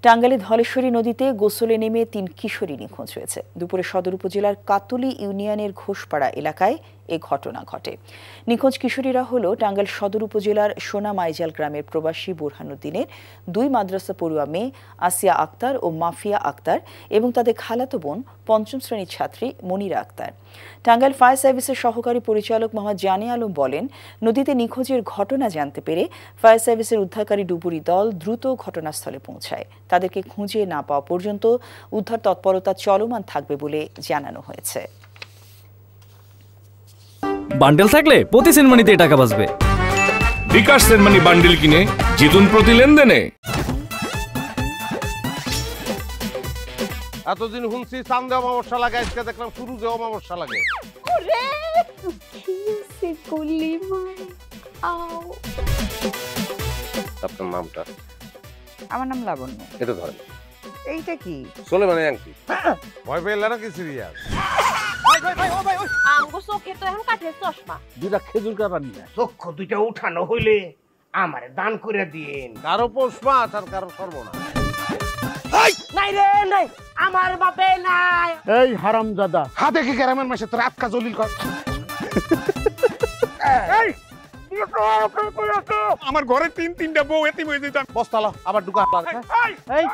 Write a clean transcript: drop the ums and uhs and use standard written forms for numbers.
টাঙ্গাইলে ধলেশ্বরী নদীতে গোসলে নেমে ৩ কিশোরী নিখোঁজ হয়েছে। দুপুরে সদর উপজেলার কাতুলি ইউনিয়নের ঘোষপাড়া এলাকায় এ ঘটনা ঘটে। নিখোঁজ কিশোরীরা হল টাঙ্গাইল সদর উপজেলার সোনা মাইজাল গ্রামের প্রবাসী বুরহানুদ্দিনের 2 মাদ্রাসা পড়ুয়া মেয়ে আসিয়া আক্তার ও মাফিয়া আক্তার এবং তাদের খালাতো বোন 5ম শ্রেণীর ছাত্রী মনিরা আক্তার। টাঙ্গাইল ফায়ার সার্ভিসের সহকারী পরিচালক মোহাম্মদ জানি আলম বলেন, নদীতে নিখোঁজের ঘটনা জানতে পেরে ফায়ার সার্ভিসের উদ্ধারকারী ডুবুরি দল দ্রুত ঘটনাস্থলে পৌঁছায়। তাদেরকে খুঁজে না পাওয়া পর্যন্ত উদ্ধার তৎপরতা চলমান থাকবে বলে জানানো হয়েছে। বান্ডেল থাকলে প্রতি সেনমানিতে টাকা বাঁচবে। বিকাশ সেনমানি বান্ডেল কিনে জিতুন প্রতি লেনদেনে। এতদিন শুনছি চান্দে অমাবস্যা লাগে, আজকে দেখলাম সূর্যে অমাবস্যা লাগে। আপনার নামটা? আমার নাম লাবণ্য। এটা ধরেন। এইটা কি? সোলেমানি আংটি। ভয় পেলে নাকি সিরিয়াস? দুটা খেজুর কাটা নিয়ে চক্ষু দুইটা উঠানো হইলে আমারে দান করে দিন। কারো পৌষ মাস আর কারো সর্বনাশ। নাই রে নাই, আমার বাপে নাই। এই হারামজাদা, হাতে কি গ্রামের মাসে তোর আটকা জলিল কর। আমার ঘরে 3-3টা বউ এতিম হয়ে যেতাম। বস্তালা আবার ঢুকা। এই